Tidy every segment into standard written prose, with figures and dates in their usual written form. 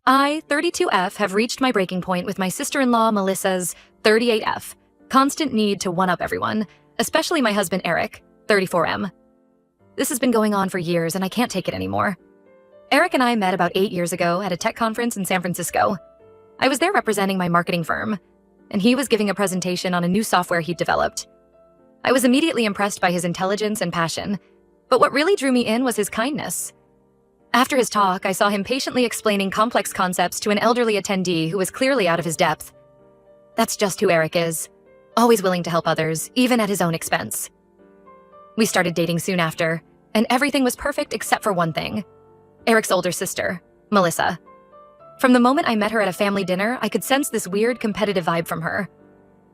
I, 32F, have reached my breaking point with my sister-in-law Melissa's 38F. Constant need to one-up everyone, especially my husband Eric, 34M. This has been going on for years and I can't take it anymore. Eric and I met about 8 years ago at a tech conference in San Francisco. I was there representing my marketing firm, and he was giving a presentation on a new software he'd developed. I was immediately impressed by his intelligence and passion, but what really drew me in was his kindness. After his talk, I saw him patiently explaining complex concepts to an elderly attendee who was clearly out of his depth. That's just who Eric is, always willing to help others, even at his own expense. We started dating soon after, and everything was perfect except for one thing: Eric's older sister, Melissa. From the moment I met her at a family dinner, I could sense this weird competitive vibe from her.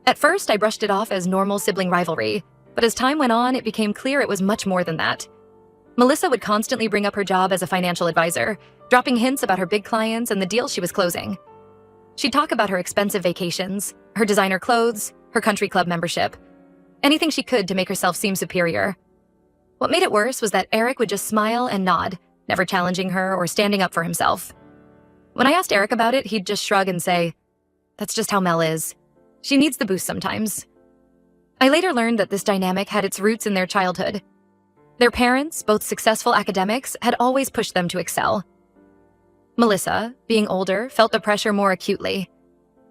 At first, I brushed it off as normal sibling rivalry, but as time went on, it became clear it was much more than that. Melissa would constantly bring up her job as a financial advisor, dropping hints about her big clients and the deals she was closing. She'd talk about her expensive vacations, her designer clothes, her country club membership, anything she could to make herself seem superior. What made it worse was that Eric would just smile and nod, never challenging her or standing up for himself. When I asked Eric about it, he'd just shrug and say, "That's just how Mel is. She needs the boost sometimes." I later learned that this dynamic had its roots in their childhood. Their parents, both successful academics, had always pushed them to excel. Melissa, being older, felt the pressure more acutely.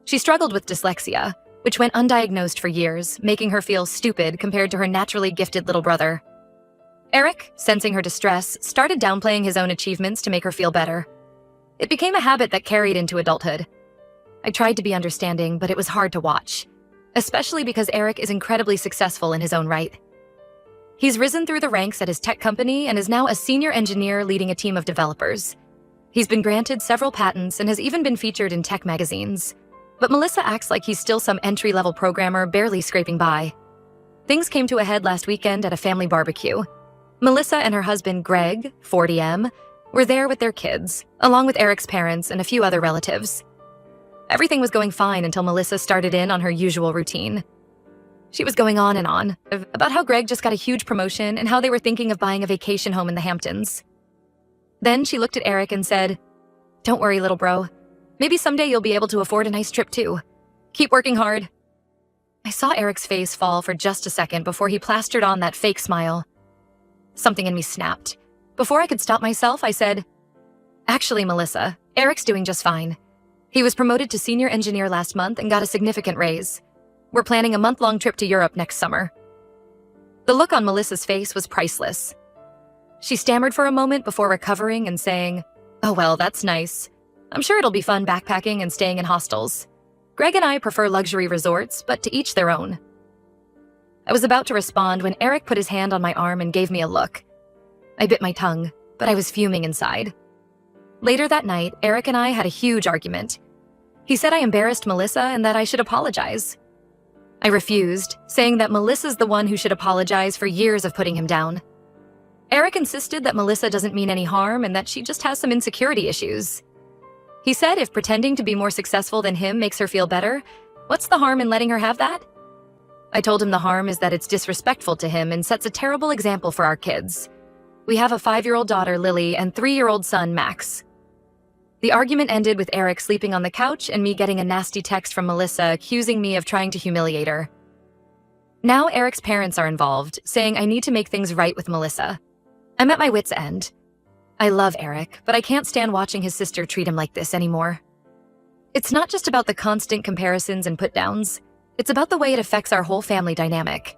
She struggled with dyslexia, which went undiagnosed for years, making her feel stupid compared to her naturally gifted little brother. Eric, sensing her distress, started downplaying his own achievements to make her feel better. It became a habit that carried into adulthood. I tried to be understanding, but it was hard to watch, especially because Eric is incredibly successful in his own right. He's risen through the ranks at his tech company and is now a senior engineer leading a team of developers. He's been granted several patents and has even been featured in tech magazines. But Melissa acts like he's still some entry-level programmer barely scraping by. Things came to a head last weekend at a family barbecue. Melissa and her husband Greg, 40M, were there with their kids, along with Eric's parents and a few other relatives. Everything was going fine until Melissa started in on her usual routine. She was going on and on about how Greg just got a huge promotion and how they were thinking of buying a vacation home in the Hamptons. Then she looked at Eric and said, "Don't worry, little bro. Maybe someday you'll be able to afford a nice trip too. Keep working hard." I saw Eric's face fall for just a second before he plastered on that fake smile. Something in me snapped. Before I could stop myself, I said, "Actually, Melissa, Eric's doing just fine. He was promoted to senior engineer last month and got a significant raise. We're planning a month-long trip to Europe next summer." The look on Melissa's face was priceless. She stammered for a moment before recovering and saying, "Oh well, that's nice. I'm sure it'll be fun backpacking and staying in hostels. Greg and I prefer luxury resorts, but to each their own." I was about to respond when Eric put his hand on my arm and gave me a look. I bit my tongue, but I was fuming inside. Later that night, Eric and I had a huge argument. He said I embarrassed Melissa and that I should apologize. I refused, saying that Melissa's the one who should apologize for years of putting him down. Eric insisted that Melissa doesn't mean any harm and that she just has some insecurity issues. He said if pretending to be more successful than him makes her feel better, what's the harm in letting her have that? I told him the harm is that it's disrespectful to him and sets a terrible example for our kids. We have a 5-year-old daughter, Lily, and 3-year-old son, Max. The argument ended with Eric sleeping on the couch and me getting a nasty text from Melissa accusing me of trying to humiliate her. Now Eric's parents are involved, saying I need to make things right with Melissa. I'm at my wit's end. I love Eric, but I can't stand watching his sister treat him like this anymore. It's not just about the constant comparisons and put-downs. It's about the way it affects our whole family dynamic.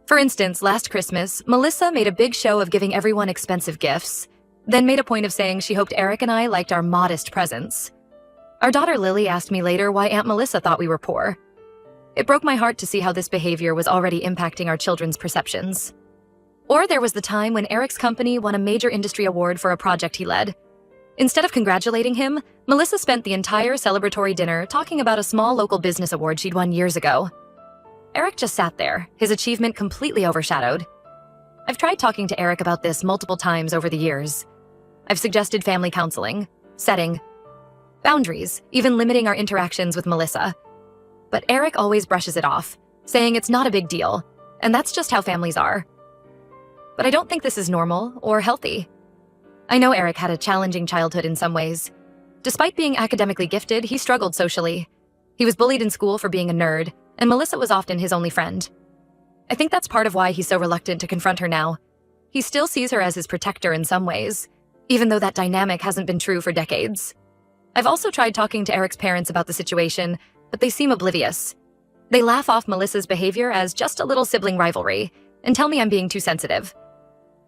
For instance, last Christmas, Melissa made a big show of giving everyone expensive gifts, then made a point of saying she hoped Eric and I liked our modest presents. Our daughter Lily asked me later why Aunt Melissa thought we were poor. It broke my heart to see how this behavior was already impacting our children's perceptions. Or there was the time when Eric's company won a major industry award for a project he led. Instead of congratulating him, Melissa spent the entire celebratory dinner talking about a small local business award she'd won years ago. Eric just sat there, his achievement completely overshadowed. I've tried talking to Eric about this multiple times over the years. I've suggested family counseling, setting boundaries, even limiting our interactions with Melissa. But Eric always brushes it off, saying it's not a big deal, and that's just how families are. But I don't think this is normal or healthy. I know Eric had a challenging childhood in some ways. Despite being academically gifted, he struggled socially. He was bullied in school for being a nerd, and Melissa was often his only friend. I think that's part of why he's so reluctant to confront her now. He still sees her as his protector in some ways, even though that dynamic hasn't been true for decades. I've also tried talking to Eric's parents about the situation, but they seem oblivious. They laugh off Melissa's behavior as just a little sibling rivalry and tell me I'm being too sensitive.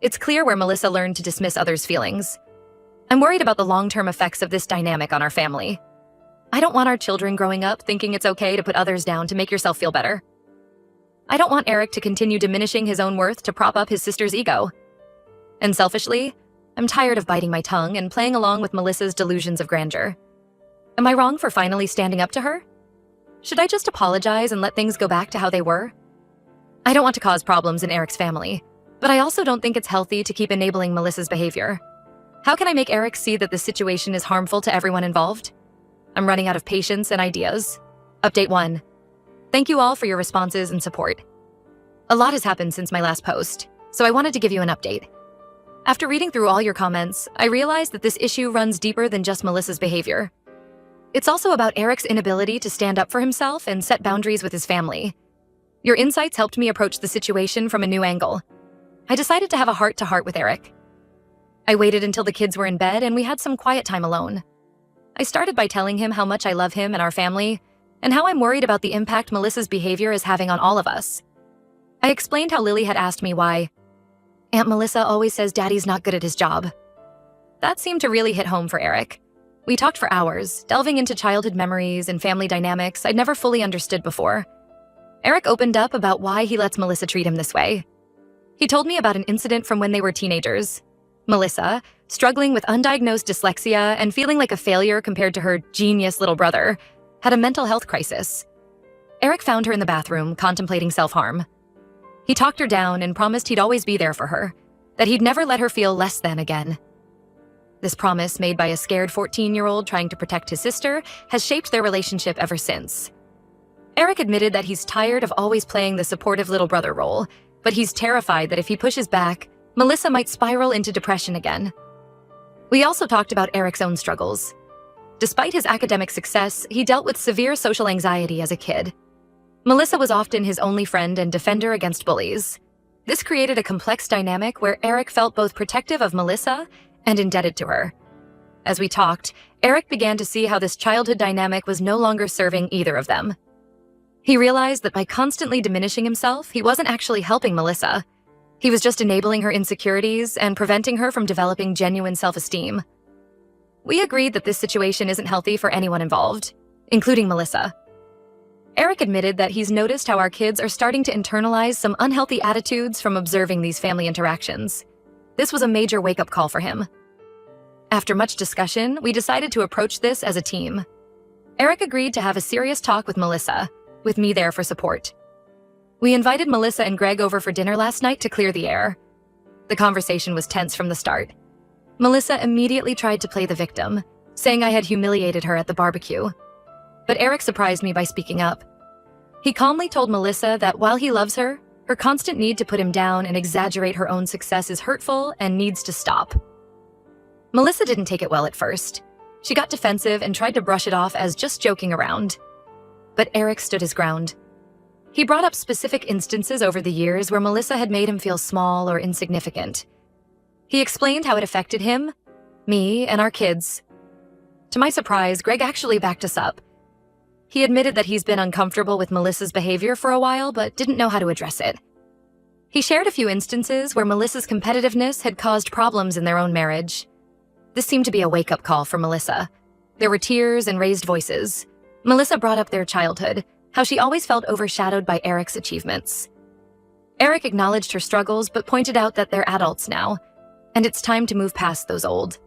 It's clear where Melissa learned to dismiss others' feelings. I'm worried about the long-term effects of this dynamic on our family. I don't want our children growing up thinking it's okay to put others down to make yourself feel better. I don't want Eric to continue diminishing his own worth to prop up his sister's ego. And selfishly, I'm tired of biting my tongue and playing along with Melissa's delusions of grandeur. Am I wrong for finally standing up to her? Should I just apologize and let things go back to how they were? I don't want to cause problems in Eric's family, but I also don't think it's healthy to keep enabling Melissa's behavior. How can I make Eric see that this situation is harmful to everyone involved? I'm running out of patience and ideas. Update 1. Thank you all for your responses and support. A lot has happened since my last post, so I wanted to give you an update. After reading through all your comments, I realized that this issue runs deeper than just Melissa's behavior. It's also about Eric's inability to stand up for himself and set boundaries with his family. Your insights helped me approach the situation from a new angle. I decided to have a heart-to-heart with Eric. I waited until the kids were in bed and we had some quiet time alone. I started by telling him how much I love him and our family, and how I'm worried about the impact Melissa's behavior is having on all of us. I explained how Lily had asked me why Aunt Melissa always says Daddy's not good at his job. That seemed to really hit home for Eric. We talked for hours, delving into childhood memories and family dynamics I'd never fully understood before. Eric opened up about why he lets Melissa treat him this way. He told me about an incident from when they were teenagers. Melissa, struggling with undiagnosed dyslexia and feeling like a failure compared to her genius little brother, had a mental health crisis. Eric found her in the bathroom, contemplating self-harm. He talked her down and promised he'd always be there for her, that he'd never let her feel less than again. This promise, made by a scared 14-year-old trying to protect his sister, has shaped their relationship ever since. Eric admitted that he's tired of always playing the supportive little brother role, but he's terrified that if he pushes back, Melissa might spiral into depression again. We also talked about Eric's own struggles. Despite his academic success, he dealt with severe social anxiety as a kid. Melissa was often his only friend and defender against bullies. This created a complex dynamic where Eric felt both protective of Melissa and indebted to her. As we talked, Eric began to see how this childhood dynamic was no longer serving either of them. He realized that by constantly diminishing himself, he wasn't actually helping Melissa. He was just enabling her insecurities and preventing her from developing genuine self-esteem. We agreed that this situation isn't healthy for anyone involved, including Melissa. Eric admitted that he's noticed how our kids are starting to internalize some unhealthy attitudes from observing these family interactions. This was a major wake-up call for him. After much discussion, we decided to approach this as a team. Eric agreed to have a serious talk with Melissa, with me there for support. We invited Melissa and Greg over for dinner last night to clear the air. The conversation was tense from the start. Melissa immediately tried to play the victim, saying I had humiliated her at the barbecue. But Eric surprised me by speaking up. He calmly told Melissa that while he loves her, her constant need to put him down and exaggerate her own success is hurtful and needs to stop. Melissa didn't take it well at first. She got defensive and tried to brush it off as just joking around. But Eric stood his ground. He brought up specific instances over the years where Melissa had made him feel small or insignificant. He explained how it affected him, me, and our kids. To my surprise, Greg actually backed us up. He admitted that he's been uncomfortable with Melissa's behavior for a while, but didn't know how to address it. He shared a few instances where Melissa's competitiveness had caused problems in their own marriage. This seemed to be a wake-up call for Melissa. There were tears and raised voices. Melissa brought up their childhood, how she always felt overshadowed by Eric's achievements. Eric acknowledged her struggles, but pointed out that they're adults now, and it's time to move past those old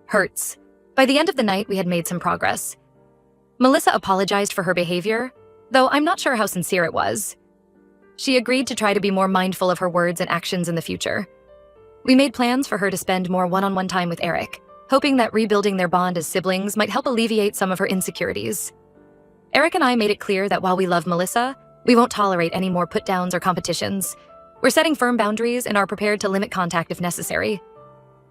hurts. By the end of the night, we had made some progress. Melissa apologized for her behavior, though I'm not sure how sincere it was. She agreed to try to be more mindful of her words and actions in the future. We made plans for her to spend more one-on-one time with Eric, hoping that rebuilding their bond as siblings might help alleviate some of her insecurities. Eric and I made it clear that while we love Melissa, we won't tolerate any more put-downs or competitions. We're setting firm boundaries and are prepared to limit contact if necessary.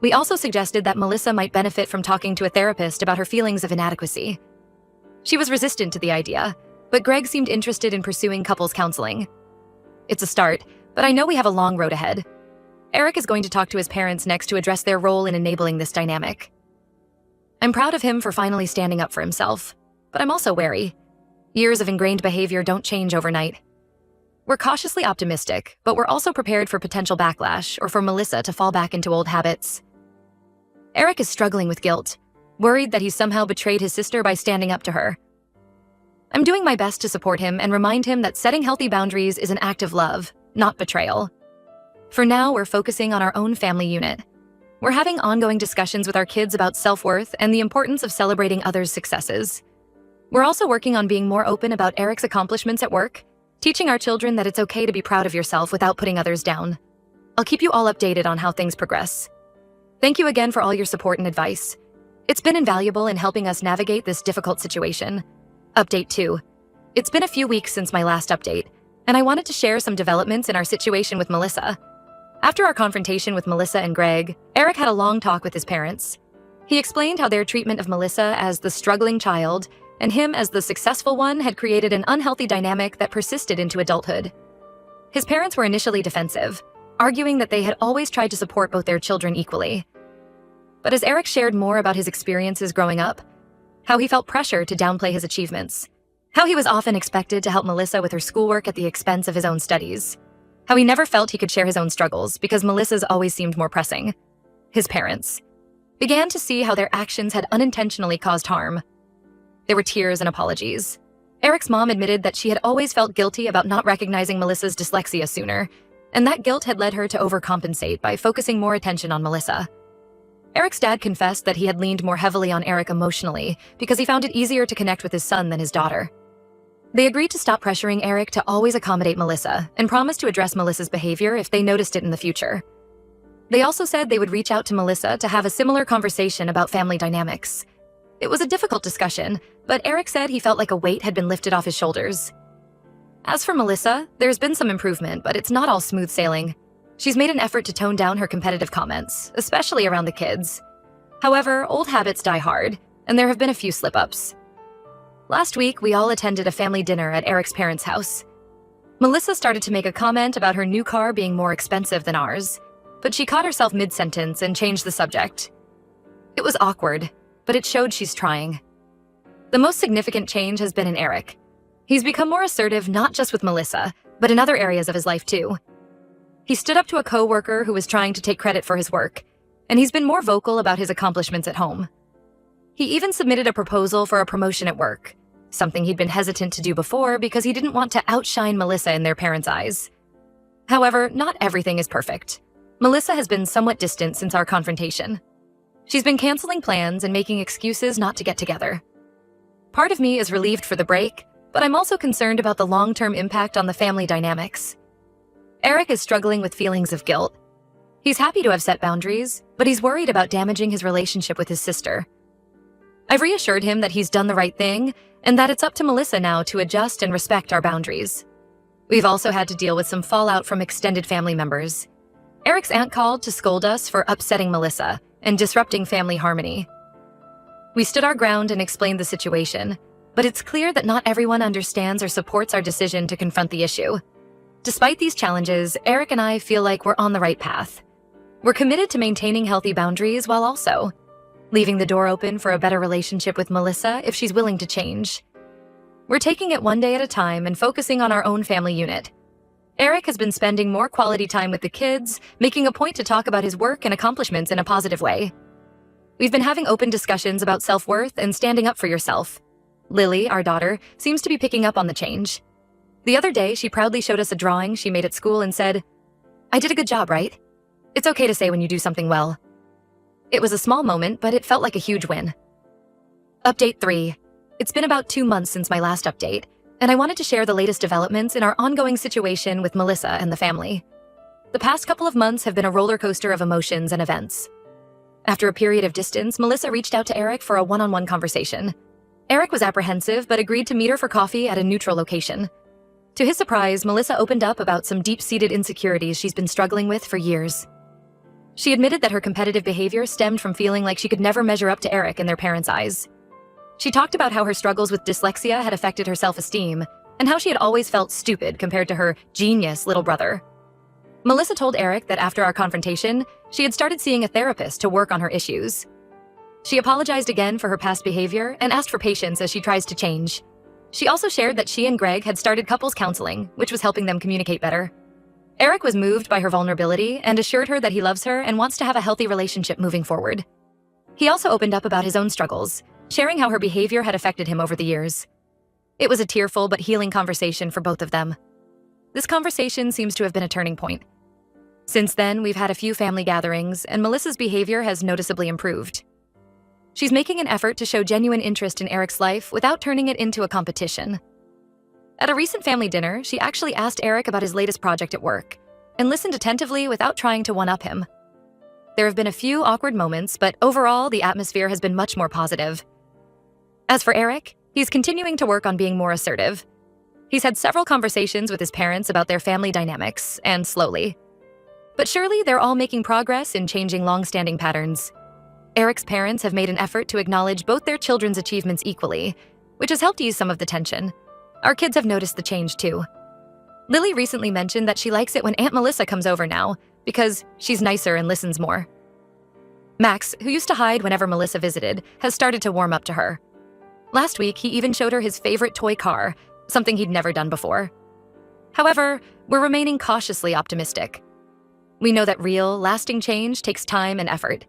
We also suggested that Melissa might benefit from talking to a therapist about her feelings of inadequacy. She was resistant to the idea, but Greg seemed interested in pursuing couples counseling. It's a start, but I know we have a long road ahead. Eric is going to talk to his parents next to address their role in enabling this dynamic. I'm proud of him for finally standing up for himself, but I'm also wary. Years of ingrained behavior don't change overnight. We're cautiously optimistic, but we're also prepared for potential backlash or for Melissa to fall back into old habits. Eric is struggling with guilt, worried that he's somehow betrayed his sister by standing up to her. I'm doing my best to support him and remind him that setting healthy boundaries is an act of love, not betrayal. For now, we're focusing on our own family unit. We're having ongoing discussions with our kids about self-worth and the importance of celebrating others' successes. We're also working on being more open about Eric's accomplishments at work, teaching our children that it's okay to be proud of yourself without putting others down. I'll keep you all updated on how things progress. Thank you again for all your support and advice. It's been invaluable in helping us navigate this difficult situation. Update 2. It's been a few weeks since my last update, and I wanted to share some developments in our situation with Melissa. After our confrontation with Melissa and Greg, Eric had a long talk with his parents. He explained how their treatment of Melissa as the struggling child and him as the successful one had created an unhealthy dynamic that persisted into adulthood. His parents were initially defensive, arguing that they had always tried to support both their children equally. But as Eric shared more about his experiences growing up, how he felt pressure to downplay his achievements, how he was often expected to help Melissa with her schoolwork at the expense of his own studies, how he never felt he could share his own struggles because Melissa's always seemed more pressing, his parents began to see how their actions had unintentionally caused harm. There were tears and apologies. Eric's mom admitted that she had always felt guilty about not recognizing Melissa's dyslexia sooner, and that guilt had led her to overcompensate by focusing more attention on Melissa. Eric's dad confessed that he had leaned more heavily on Eric emotionally because he found it easier to connect with his son than his daughter. They agreed to stop pressuring Eric to always accommodate Melissa and promised to address Melissa's behavior if they noticed it in the future. They also said they would reach out to Melissa to have a similar conversation about family dynamics. It was a difficult discussion, but Eric said he felt like a weight had been lifted off his shoulders. As for Melissa, there's been some improvement, but it's not all smooth sailing. She's made an effort to tone down her competitive comments, especially around the kids. However, old habits die hard, and there have been a few slip-ups. Last week, we all attended a family dinner at Eric's parents' house. Melissa started to make a comment about her new car being more expensive than ours, but she caught herself mid-sentence and changed the subject. It was awkward, but it showed she's trying. The most significant change has been in Eric. He's become more assertive not just with Melissa, but in other areas of his life too. He stood up to a coworker who was trying to take credit for his work, and he's been more vocal about his accomplishments at home. He even submitted a proposal for a promotion at work, something he'd been hesitant to do before because he didn't want to outshine Melissa in their parents' eyes. However, not everything is perfect. Melissa has been somewhat distant since our confrontation. She's been canceling plans and making excuses not to get together. Part of me is relieved for the break, but I'm also concerned about the long-term impact on the family dynamics. Eric is struggling with feelings of guilt. He's happy to have set boundaries, but he's worried about damaging his relationship with his sister. I've reassured him that he's done the right thing and that it's up to Melissa now to adjust and respect our boundaries. We've also had to deal with some fallout from extended family members. Eric's aunt called to scold us for upsetting Melissa and disrupting family harmony. We stood our ground and explained the situation, but it's clear that not everyone understands or supports our decision to confront the issue. Despite these challenges, Eric and I feel like we're on the right path. We're committed to maintaining healthy boundaries while also leaving the door open for a better relationship with Melissa if she's willing to change. We're taking it one day at a time and focusing on our own family unit. Eric has been spending more quality time with the kids, making a point to talk about his work and accomplishments in a positive way. We've been having open discussions about self-worth and standing up for yourself. Lily, our daughter, seems to be picking up on the change. The other day, she proudly showed us a drawing she made at school and said, "I did a good job, right? It's okay to say when you do something well." It was a small moment, but it felt like a huge win. Update 3. It's been about 2 months since my last update, and I wanted to share the latest developments in our ongoing situation with Melissa and the family. The past couple of months have been a roller coaster of emotions and events. After a period of distance, Melissa reached out to Eric for a one-on-one conversation. Eric was apprehensive, but agreed to meet her for coffee at a neutral location. To his surprise, Melissa opened up about some deep-seated insecurities she's been struggling with for years. She admitted that her competitive behavior stemmed from feeling like she could never measure up to Eric in their parents' eyes. She talked about how her struggles with dyslexia had affected her self-esteem, and how she had always felt stupid compared to her genius little brother. Melissa told Eric that after our confrontation, she had started seeing a therapist to work on her issues. She apologized again for her past behavior and asked for patience as she tries to change. She also shared that she and Greg had started couples counseling, which was helping them communicate better. Eric was moved by her vulnerability and assured her that he loves her and wants to have a healthy relationship moving forward. He also opened up about his own struggles, sharing how her behavior had affected him over the years. It was a tearful but healing conversation for both of them. This conversation seems to have been a turning point. Since then, we've had a few family gatherings, and Melissa's behavior has noticeably improved. She's making an effort to show genuine interest in Eric's life without turning it into a competition. At a recent family dinner, she actually asked Eric about his latest project at work, and listened attentively without trying to one-up him. There have been a few awkward moments, but overall, the atmosphere has been much more positive. As for Eric, he's continuing to work on being more assertive. He's had several conversations with his parents about their family dynamics, and slowly. But surely they're all making progress in changing long-standing patterns. Eric's parents have made an effort to acknowledge both their children's achievements equally, which has helped ease some of the tension. Our kids have noticed the change too. Lily recently mentioned that she likes it when Aunt Melissa comes over now, because she's nicer and listens more. Max, who used to hide whenever Melissa visited, has started to warm up to her. Last week, he even showed her his favorite toy car, something he'd never done before. However, we're remaining cautiously optimistic. We know that real, lasting change takes time and effort.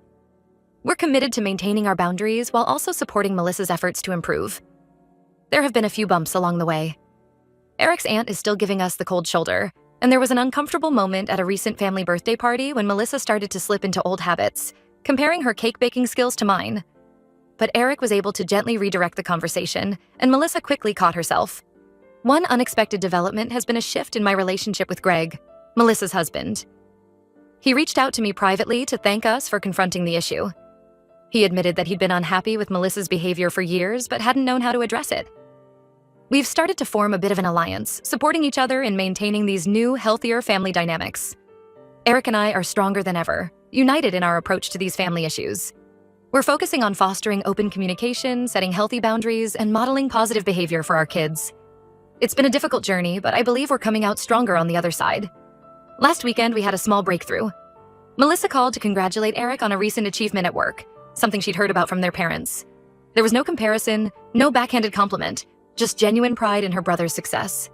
We're committed to maintaining our boundaries while also supporting Melissa's efforts to improve. There have been a few bumps along the way. Eric's aunt is still giving us the cold shoulder, and there was an uncomfortable moment at a recent family birthday party when Melissa started to slip into old habits, comparing her cake baking skills to mine. But Eric was able to gently redirect the conversation, and Melissa quickly caught herself. One unexpected development has been a shift in my relationship with Greg, Melissa's husband. He reached out to me privately to thank us for confronting the issue. He admitted that he'd been unhappy with Melissa's behavior for years but hadn't known how to address it. We've started to form a bit of an alliance, supporting each other in maintaining these new, healthier family dynamics. Eric and I are stronger than ever, united in our approach to these family issues. We're focusing on fostering open communication, setting healthy boundaries, and modeling positive behavior for our kids. It's been a difficult journey, but I believe we're coming out stronger on the other side. Last weekend, we had a small breakthrough. Melissa called to congratulate Eric on a recent achievement at work, something she'd heard about from their parents. There was no comparison, no backhanded compliment, just genuine pride in her brother's success.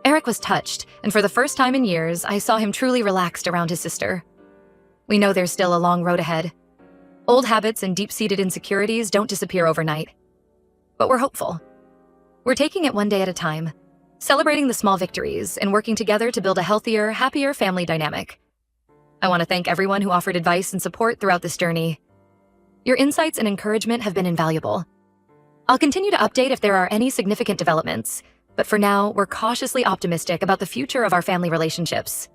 Eric was touched, and for the first time in years, I saw him truly relaxed around his sister. We know there's still a long road ahead. Old habits and deep-seated insecurities don't disappear overnight. But we're hopeful. We're taking it one day at a time, celebrating the small victories and working together to build a healthier, happier family dynamic. I want to thank everyone who offered advice and support throughout this journey. Your insights and encouragement have been invaluable. I'll continue to update if there are any significant developments, but for now, we're cautiously optimistic about the future of our family relationships.